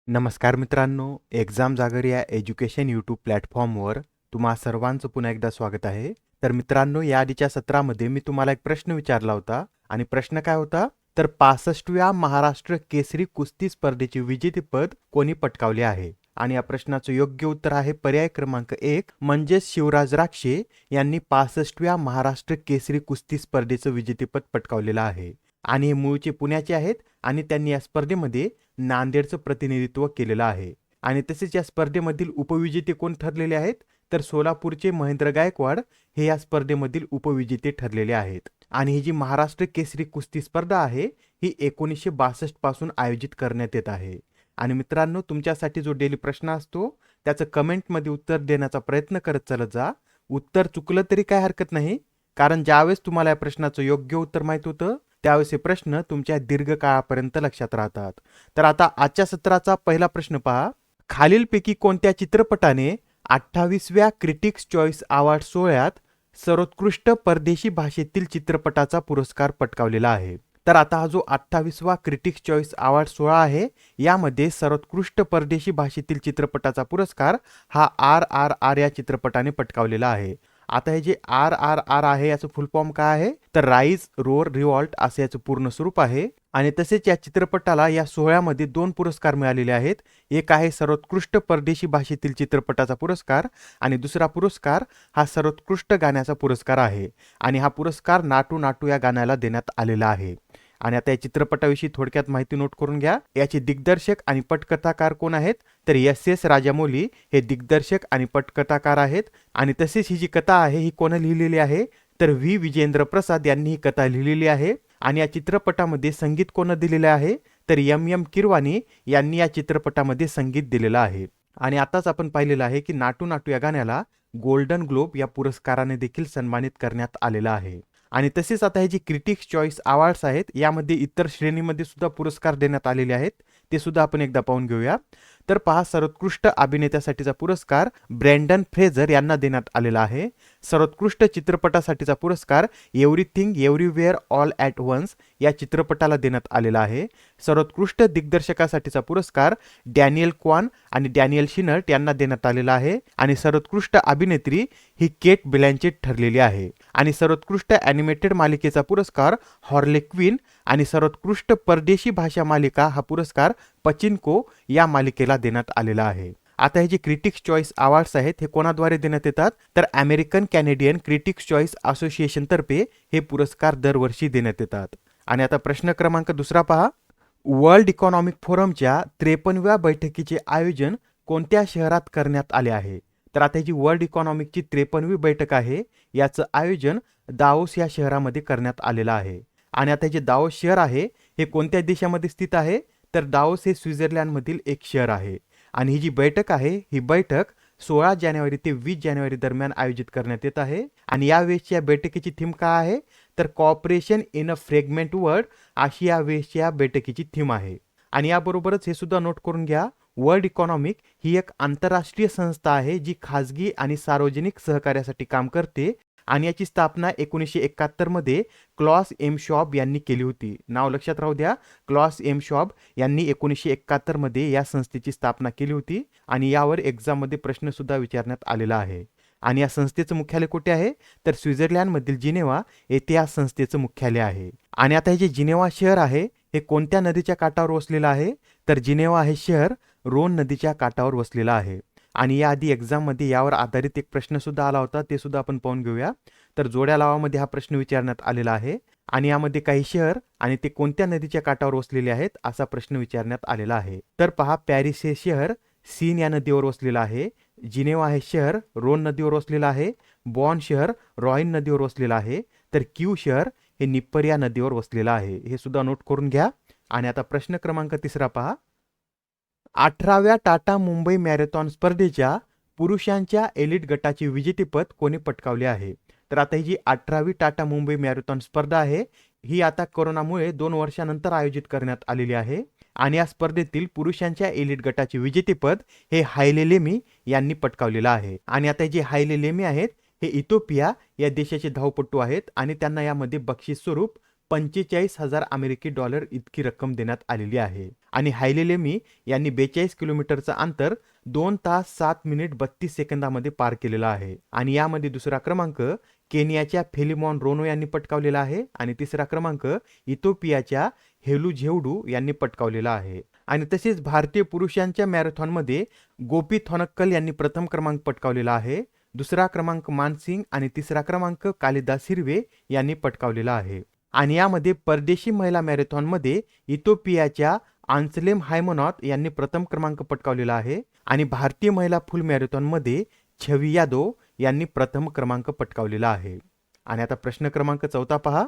नमस्कार मित्रांनो, एक्झाम जागर या एज्युकेशन यूट्यूब प्लॅटफॉर्मवर तुम्हा सर्वांचं पुन्हा एकदा स्वागत आहे. तर मित्रांनो, या आधीच्या सत्रामध्ये मी तुम्हाला एक प्रश्न विचारला होता आणि प्रश्न काय होता? तर 65व्या महाराष्ट्र केसरी कुस्ती स्पर्धेचे विजेतेपद कोणी पटकावले आहे? आणि या प्रश्नाचं योग्य उत्तर आहे पर्याय क्रमांक 1 म्हणजेच शिवराज राक्षे यांनी 65व्या महाराष्ट्र केसरी कुस्ती स्पर्धेचं विजेतेपद पटकावलेलं आहे. आणि हे मूळचे पुण्याचे आहेत आणि त्यांनी या स्पर्धेमध्ये नांदेडचं प्रतिनिधित्व केलेलं आहे. आणि तसेच या स्पर्धेमधील उपविजेते कोण ठरलेले आहेत? तर सोलापूरचे महेंद्र गायकवाड हे या स्पर्धेमधील उपविजेते ठरलेले आहेत. आणि ही जी महाराष्ट्र केसरी कुस्ती स्पर्धा आहे ही 1962 पासून आयोजित करण्यात येत आहे. आणि मित्रांनो, तुमच्यासाठी जो डेली प्रश्न असतो त्याचं कमेंटमध्ये उत्तर देण्याचा प्रयत्न करत चलत जा. उत्तर चुकलं तरी काय हरकत नाही, कारण ज्यावेळेस तुम्हाला या प्रश्नाचं योग्य उत्तर माहित होतं त्यावेळेस हे प्रश्न तुमच्या दीर्घकाळापर्यंत लक्षात राहतात. तर आता आजच्या सत्राचा पहिला प्रश्न पहा. खालीलपैकी कोणत्या चित्रपटाने 28व्या क्रिटिक्स चॉईस अवॉर्ड सोहळ्यात सर्वोत्कृष्ट परदेशी भाषेतील चित्रपटाचा पुरस्कार पटकावलेला आहे? तर आता हा जो 28वा क्रिटिक्स चॉईस अवॉर्ड सोहळा आहे यामध्ये सर्वोत्कृष्ट परदेशी भाषेतील चित्रपटाचा पुरस्कार हा RRR या चित्रपटाने पटकावलेला आहे. आता हे जे RRR आहे याचं फुल फॉर्म काय आहे? तर राईज रोअर रिव्हॉल्ट असे याचं पूर्ण स्वरूप आहे. आणि तसेच या चित्रपटाला या सोहळ्यामध्ये 2 पुरस्कार मिळालेले आहेत. एक आहे सर्वोत्कृष्ट परदेशी भाषेतील चित्रपटाचा पुरस्कार आणि दुसरा पुरस्कार हा सर्वोत्कृष्ट गाण्याचा पुरस्कार आहे. आणि हा पुरस्कार नाटू नाटू या गाण्याला देण्यात आलेला आहे. आणि आता या चित्रपटाविषयी थोडक्यात माहिती नोट करून घ्या. याचे दिग्दर्शक आणि पटकथाकार कोण आहेत? तर S.S. राजामौली हे दिग्दर्शक आणि पटकथाकार आहेत. आणि तसेच ही जी कथा आहे ही कोण लिहिलेली आहे? तर V. विजेंद्र प्रसाद यांनी ही कथा लिहिलेली आहे. आणि या चित्रपटामध्ये संगीत कोण दिलेले आहे? तर M. किरवानी यांनी या चित्रपटामध्ये संगीत दिलेलं आहे. आणि आताच आपण पाहिलेलं आहे की नाटू नाटू या गाण्याला गोल्डन ग्लोब या पुरस्काराने देखील सन्मानित करण्यात आलेलं आहे. आणि तसेच आता हे जे क्रिटिक्स चॉईस अवॉर्ड्स आहेत यामध्ये इतर श्रेणीमध्ये सुद्धा पुरस्कार देण्यात आलेले आहेत, ते सुद्धा आपण एकदा पाहून घेऊया. तर पहा, सर्वोत्कृष्ट अभिनेत्यासाठीचा पुरस्कार ब्रँडन फ्रेझर यांना देण्यात आलेला आहे. सर्वोत्कृष्ट चित्रपटासाठीचा पुरस्कार Everything Everywhere All at Once या चित्रपटाला देण्यात आलेला आहे. सर्वोत्कृष्ट दिग्दर्शकासाठीचा पुरस्कार डॅनियल क्वान आणि डॅनियल शिनर्ट यांना देण्यात आलेला आहे. आणि सर्वोत्कृष्ट अभिनेत्री ही केट ब्लँचेट ठरलेली आहे. आणि सर्वोत्कृष्ट ॲनिमेटेड मालिकेचा पुरस्कार हॉर्ले क्वीन आणि सर्वोत्कृष्ट परदेशी भाषा मालिका हा पुरस्कार पचिन्को या मालिकेला देण्यात आलेला आहे. आता हे जे क्रिटिक्स चॉईस अवॉर्ड्स आहेत हे कोणाद्वारे देण्यात येतात? तर American Canadian critics choice association तर्फे हे पुरस्कार दरवर्षी देण्यात येतात. आणि आता प्रश्न क्रमांक दुसरा पहा. वर्ल्ड इकॉनॉमिक फोरमच्या 53व्या बैठकीचे आयोजन कोणत्या शहरात करण्यात आले आहे? तर आता ही जी वर्ल्ड इकॉनॉमिकची 53वी बैठक आहे याचं आयोजन दाओस या शहरामध्ये करण्यात आलेलं आहे. आणि आता जे दाओस शहर आहे हे कोणत्या देशामध्ये स्थित आहे? तर दाओस हे स्वित्झर्लंडमधील एक शहर आहे. आणि ही जी बैठक आहे ही बैठक 16 जानेवारी ते 20 जानेवारी दरम्यान आयोजित करण्यात येत आहे. आणि यावेळेसची या बैठकीची थीम काय आहे? तर cooperation in a fragment world अशी यावेळेसची या बैठकीची थीम आहे. आणि याबरोबरच हे सुद्धा नोट करून घ्या, वर्ल्ड इकॉनॉमिक ही एक आंतरराष्ट्रीय संस्था आहे जी खाजगी आणि सार्वजनिक सहकार्यासाठी काम करते. आणि याची स्थापना 1971 मध्ये क्लॉस एम शॉब यांनी केली होती. नाव लक्षात राहू द्या, क्लॉस एम शॉब यांनी 1971 मध्ये या संस्थेची स्थापना केली होती. आणि यावर एक्झाममध्ये प्रश्न सुद्धा विचारण्यात आलेला आहे. आणि या संस्थेचं मुख्यालय कुठे आहे? तर स्वित्झर्लंडमधील जिनेवा येथे या संस्थेचं मुख्यालय आहे. आणि आता हे जे जिनेवा शहर आहे हे कोणत्या नदीच्या काठावर वसलेलं आहे? तर जिनेवा हे शहर रोन नदीच्या काठावर वसलेलं आहे. आणि याआधी एक्झाममध्ये यावर आधारित एक प्रश्न सुद्धा आला होता, ते सुद्धा आपण पाहून घेऊया. तर जोड्या लावामध्ये हा प्रश्न विचारण्यात आलेला आहे. आणि यामध्ये काही शहर आणि ते कोणत्या नदीच्या काठावर वसलेले आहेत असा प्रश्न विचारण्यात आलेला आहे. तर पहा, पॅरिस हे शहर सीन या नदीवर वसलेलं आहे. जिनेवा हे शहर रोन नदीवर वसलेलं आहे. बॉन शहर रॉइन नदीवर वसलेलं आहे. तर क्यू शहर हे निप्पर या नदीवर वसलेलं आहे. हे सुद्धा नोट करून घ्या. आणि आता प्रश्न क्रमांक तिसरा पहा. 18व्या टाटा मुंबई मॅरेथॉन स्पर्धेच्या पुरुषांच्या एलिट गटाचे विजेतेपद कोणी पटकावले आहे? तर आता ही जी 18वी टाटा मुंबई मॅरेथॉन स्पर्धा आहे ही आता कोरोनामुळे 2 वर्षानंतर आयोजित करण्यात आलेली आहे. आणि या स्पर्धेतील पुरुषांच्या एलिट गटाचे विजेतेपद हे हायले लेमी यांनी पटकावलेलं आहे. आणि आता जे हायले लेमी आहेत हे इथिओपिया या देशाचे धावपटू आहेत आणि त्यांना यामध्ये बक्षीस स्वरूप 45,000 अमेरिकी डॉलर इतकी रक्कम देण्यात आलेली आहे. आणि हायले लेमी यांनी 42 किलोमीटरचं अंतर 2 तास 7 मिनिट 32 सेकंदामध्ये पार केलेला आहे. आणि यामध्ये दुसरा क्रमांक केनियाच्या फेलिमॉन रोनो यांनी पटकावलेला आहे आणि तिसरा क्रमांक इथिओपियाच्या हेलू झेवडू यांनी पटकावलेला आहे. आणि तसेच भारतीय पुरुषांच्या मॅरेथॉनमध्ये गोपी थोनक्कल यांनी प्रथम क्रमांक पटकावलेला आहे. दुसरा क्रमांक मानसिंग आणि तिसरा क्रमांक कालिदास हिरवे यांनी पटकावलेला आहे. आणि यामध्ये परदेशी महिला मॅरेथॉनमध्ये इथिओपियाच्या आन्सलेम हायमनॉत यांनी प्रथम क्रमांक पटकावलेला आहे. आणि भारतीय महिला फुल मॅरेथॉनमध्ये छवी यादव यांनी प्रथम क्रमांक पटकावलेला आहे. आणि आता प्रश्न क्रमांक 14 पहा.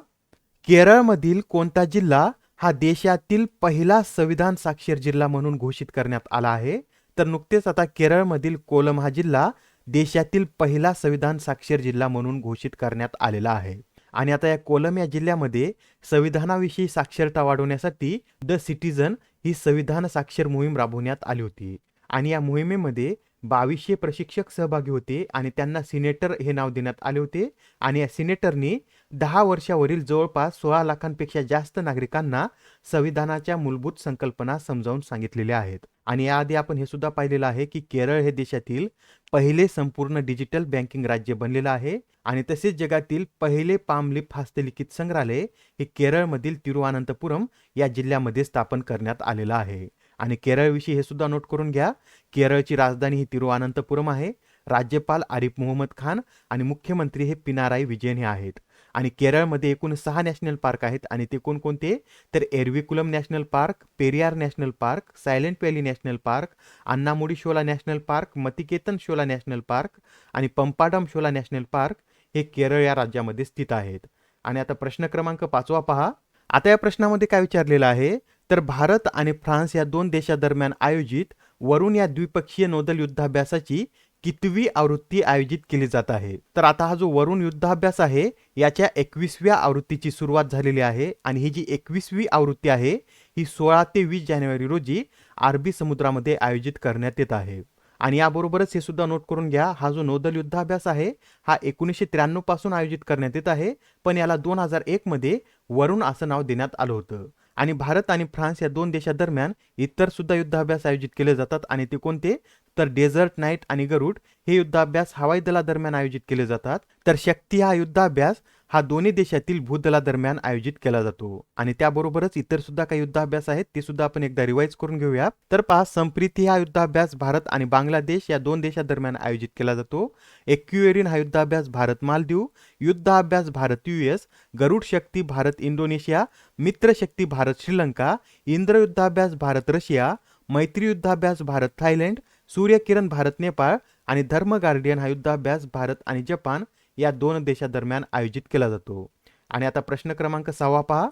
केरळमधील कोणता जिल्हा हा देशातील पहिला संविधान साक्षर जिल्हा म्हणून घोषित करण्यात आला आहे? तर नुकतेच आता केरळमधील कोलम हा जिल्हा देशातील पहिला संविधान साक्षर जिल्हा म्हणून घोषित करण्यात आलेला आहे. आणि आता या कोलम या जिल्ह्यामध्ये संविधानाविषयी साक्षरता वाढवण्यासाठी द सिटीझन ही संविधान साक्षर मोहीम राबवण्यात आली होती. आणि या मोहिमेमध्ये 2200 प्रशिक्षक सहभागी होते आणि त्यांना सिनेटर हे नाव देण्यात आले होते. आणि या सिनेटरनी 10 वर्षावरील जवळपास 16 लाखांपेक्षा जास्त नागरिकांना संविधानाच्या मूलभूत संकल्पना समजावून सांगितलेल्या आहेत. आणि याआधी आपण हे सुद्धा पाहिलेलं आहे की केरळ हे देशातील पहिले संपूर्ण डिजिटल बँकिंग राज्य बनलेलं आहे. आणि तसेच जगातील पहिले पामलिप हस्तलिखित संग्रहालय हे केरळमधील तिरुवनंतपुरम या जिल्ह्यामध्ये स्थापन करण्यात आलेलं आहे. आणि केरळविषयी हे सुद्धा नोट करून घ्या. केरळची राजधानी ही तिरुवनंतपुरम आहे. राज्यपाल आरिफ मोहम्मद खान आणि मुख्यमंत्री हे पिनाराई विजयन हे आहेत. आणि केरळमध्ये एकूण 6 नॅशनल पार्क आहेत. आणि ते कोणकोणते? तर Eravikulam national park, Periyar national park, silent valley national park, Anamudi शोला नॅशनल पार्क, मतिकेतन शोला नॅशनल पार्क आणि पंपाडम शोला नॅशनल पार्क हे केरळ या राज्यामध्ये स्थित आहेत. आणि आता प्रश्न क्रमांक 5 पहा. आता या प्रश्नामध्ये काय विचारलेलं आहे? तर भारत आणि फ्रान्स या दोन देशादरम्यान आयोजित वरुण या द्विपक्षीय नौदल युद्धाभ्यासाची कितवी आवृत्ती आयोजित केली जात आहे? तर आता हा जो वरुण युद्धाभ्यास आहे याच्या 21व्या आवृत्तीची सुरुवात झालेली आहे. आणि ही जी 21वी आवृत्ती आहे ही 16 ते 20 जानेवारी रोजी अरबी समुद्रामध्ये आयोजित करण्यात येत आहे. आणि याबरोबरच हे सुद्धा नोट करून घ्या, हा जो नौदल युद्धाभ्यास आहे हा 1993 पासून आयोजित करण्यात येत आहे. पण याला 2001 मध्ये वरुण असं नाव देण्यात आलं होतं. आणि भारत आणि फ्रान्स या दोन देशादरम्यान इतर सुद्धा युद्धाभ्यास आयोजित केले जातात. आणि ते कोणते? तर डेझर्ट नाईट आणि गरुड हे युद्धाभ्यास हवाई दलादरम्यान आयोजित केले जातात. तर शक्ती हा युद्धाभ्यास हा दोन्ही देशातील भूदलादरम्यान आयोजित केला जातो. आणि त्याबरोबरच इतर सुद्धा काही युद्धाभ्यास आहेत ते सुद्धा आपण एकदा रिवाइज करून घेऊया. तर पहा, संप्रीती हा युद्धाभ्यास भारत आणि बांगलादेश या दोन देशादरम्यान आयोजित केला जातो. एक्युएरिन हा युद्धाभ्यास भारत मालदीव, युद्धाभ्यास भारत US, गरुड शक्ती भारत इंडोनेशिया, मित्र शक्ती भारत श्रीलंका, इंद्र युद्धाभ्यास भारत रशिया, मैत्री युद्धाभ्यास भारत थायलंड, सूर्यकिरण भारत नेपाळ आणि धर्म गार्डियन हा युद्धाभ्यास भारत आणि जपान या दोन देशादरम्यान आयोजित केला जातो. आणि आता प्रश्न क्रमांक 6 पहा.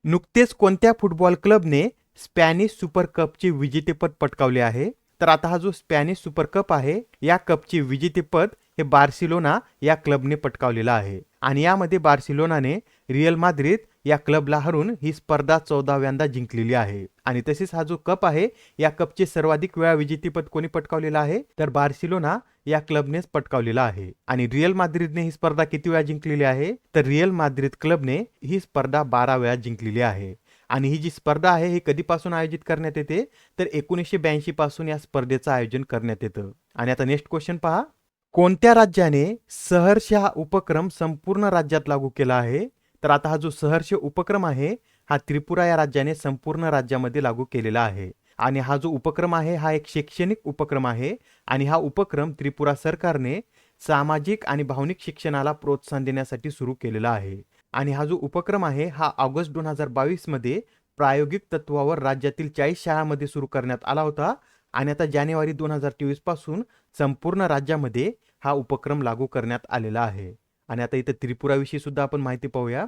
नुकतेच कोणत्या फुटबॉल क्लबने स्पॅनिश सुपर कपचे विजेतेपद पटकावले आहे? तर आता हा जो स्पॅनिश सुपर कप आहे या कपचे विजेतेपद हे बार्सिलोना या क्लबने पटकावलेला आहे. आणि यामध्ये बार्सिलोनाने रिअल माद्रिद या क्लबला हरून ही स्पर्धा 14व्यांदा जिंकलेली आहे. आणि तसेच हा जो कप आहे या कपचे सर्वाधिक वेळा विजेतेपद कोणी पटकावलेला आहे? तर बार्सिलोना या क्लबनेच पटकावलेला आहे. आणि रिअल माद्रिदने ही स्पर्धा किती वेळा जिंकलेली आहे? तर रिअल माद्रिद क्लबने ही स्पर्धा 12 वेळा जिंकलेली आहे. आणि ही जी स्पर्धा आहे ही कधीपासून आयोजित करण्यात येते? तर 1982 पासून या स्पर्धेचं आयोजन करण्यात येतं. आणि आता नेक्स्ट क्वेश्चन पहा. कोणत्या राज्याने सहर्ष हा उपक्रम संपूर्ण राज्यात लागू केला आहे? तर आता हा जो सहर्ष उपक्रम आहे हा त्रिपुरा या राज्याने संपूर्ण राज्यामध्ये लागू केलेला आहे. आणि हा जो उपक्रम आहे हा एक शैक्षणिक उपक्रम आहे. आणि हा उपक्रम त्रिपुरा सरकारने सामाजिक आणि भावनिक शिक्षणाला प्रोत्साहन देण्यासाठी सुरू केलेला आहे. आणि हा जो उपक्रम आहे हा ऑगस्ट 2022 मध्ये प्रायोगिक तत्वावर राज्यातील 40 शाळांमध्ये सुरू करण्यात आला होता. आणि आता जानेवारी 2023 पासून संपूर्ण राज्यामध्ये हा उपक्रम लागू करण्यात आलेला आहे. आणि आता इथं त्रिपुराविषयी सुद्धा आपण माहिती पाहूया.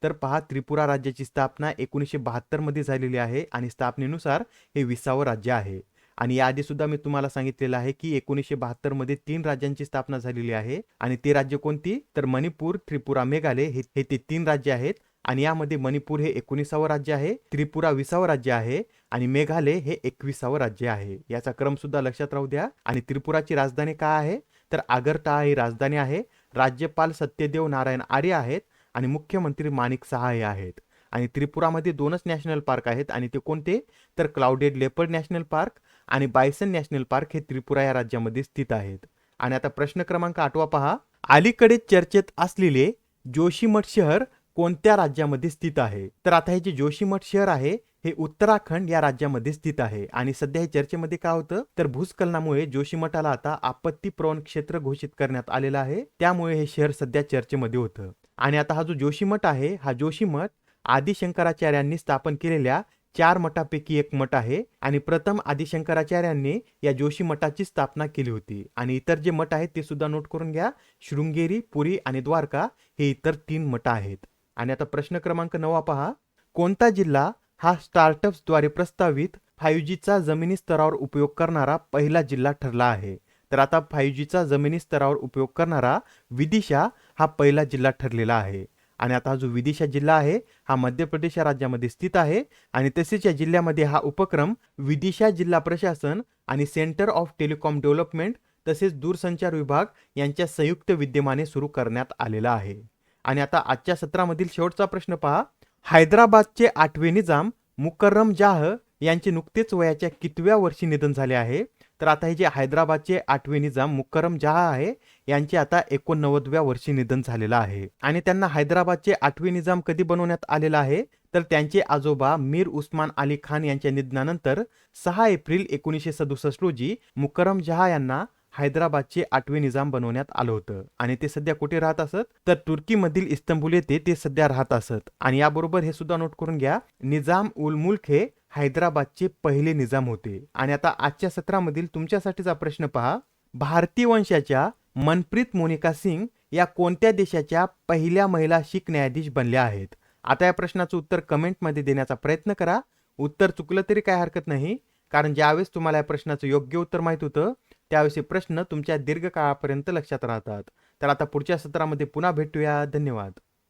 तर पहा, त्रिपुरा राज्याची स्थापना 1972 मध्ये झालेली आहे आणि स्थापनेनुसार हे 20वे राज्य आहे. आणि याआधी सुद्धा मी तुम्हाला सांगितलेलं आहे की 1972 मध्ये 3 राज्यांची स्थापना झालेली आहे. आणि ते राज्य कोणती? तर मणिपूर, त्रिपुरा, मेघालय हे ते 3 राज्य आहेत. आणि यामध्ये मणिपूर हे 19वे राज्य आहे, त्रिपुरा 20वे राज्य आहे आणि मेघालय हे 21वे राज्य आहे. याचा क्रम सुद्धा लक्षात राहू द्या. आणि त्रिपुराची राजधानी काय आहे? तर आगरताळा ही राजधानी आहे. राज्यपाल सत्यदेव नारायण आर्य आहेत आणि मुख्यमंत्री माणिक सहा हे आहेत. आणि त्रिपुरामध्ये 2च नॅशनल पार्क आहेत आणि ते कोणते, तर क्लाउडेड लेपर्ड नॅशनल पार्क आणि बायसन नॅशनल पार्क हे त्रिपुरा या राज्यामध्ये स्थित आहेत. आणि आता प्रश्न क्रमांक 8 पहा. अलीकडे चर्चेत असलेले जोशीमठ शहर कोणत्या राज्यामध्ये स्थित आहे? तर आता हे जे जोशीमठ शहर आहे हे उत्तराखंड या राज्यामध्ये स्थित आहे आणि सध्या हे चर्चेमध्ये काय होतं, तर भूस्खलनामुळे जोशीमठाला आता आपत्ती प्रवण क्षेत्र घोषित करण्यात आलेलं आहे. त्यामुळे हे शहर सध्या चर्चेमध्ये होतं. आणि आता हा जो जोशीमठ आहे, हा जोशीमठ आदि शंकराचार्यांनी स्थापन केलेल्या 4 मठापैकी एक मठ आहे आणि प्रथम आदि शंकराचार्यांनी या जोशी मठाची स्थापना केली होती. आणि इतर जे मठ आहेत ते सुद्धा नोट करून घ्या. शृंगेरी, पुरी आणि द्वारका हे इतर 3 मठ आहेत. आणि आता प्रश्न क्रमांक 9 पहा. कोणता जिल्हा हा स्टार्टअप्सद्वारे प्रस्तावित 5Gचा जमिनी स्तरावर उपयोग करणारा पहिला जिल्हा ठरला आहे? तर आता 5Gचा जमिनी स्तरावर उपयोग करणारा विदिशा हा पहिला जिल्हा ठरलेला आहे. आणि आता हा जो विदिशा जिल्हा आहे हा मध्य प्रदेश या राज्यामध्ये स्थित आहे आणि तसेच या जिल्ह्यामध्ये हा उपक्रम विदिशा जिल्हा प्रशासन आणि सेंटर ऑफ टेलिकॉम डेव्हलपमेंट तसेच दूरसंचार विभाग यांच्या संयुक्त विद्यमाने सुरू करण्यात आलेला आहे. आणि आता आजच्या सत्रामधील शेवटचा प्रश्न पहा. हैदराबादचे 8वे निजाम मुकर्रम जाह यांचे नुकतेच वयाच्या कितव्या वर्षी निधन झाले आहे? तर आता हे जे हैदराबादचे 8वे निजाम मुकर्रम जहा आहे यांचे आता 89व्या वर्षी निधन झालेलं आहे. आणि त्यांना हैदराबादचे 8वे निजाम कधी बनवण्यात आलेला आहे? तर त्यांचे आजोबा मीर उस्मान अली खान यांच्या निधनानंतर 6 एप्रिल 1967 रोजी मुकर्रम जहा यांना हैदराबादचे 8वे निजाम बनवण्यात आलं होतं. आणि ते सध्या कुठे राहत असत? तर तुर्कीमधील इस्तंबूल येथे ते सध्या राहत असत. आणि याबरोबर हे सुद्धा नोट करून घ्या, निजाम उल मुल्क हे हैदराबादचे पहिले निजाम होते. आणि आता आजच्या सत्रामधील तुमच्यासाठीचा प्रश्न पहा. भारतीय वंशाच्या मनप्रीत मोनिका सिंग या कोणत्या देशाच्या पहिल्या महिला शीख न्यायाधीश बनल्या आहेत? आता या प्रश्नाचं उत्तर कमेंटमध्ये देण्याचा प्रयत्न करा. उत्तर चुकलं तरी काय हरकत नाही, कारण ज्यावेळेस तुम्हाला या प्रश्नाचं योग्य उत्तर माहित होतं त्यावेळेस हे प्रश्न तुमच्या दीर्घकाळापर्यंत लक्षात राहतात. तर आता पुढच्या सत्रामध्ये पुन्हा भेटूया. धन्यवाद.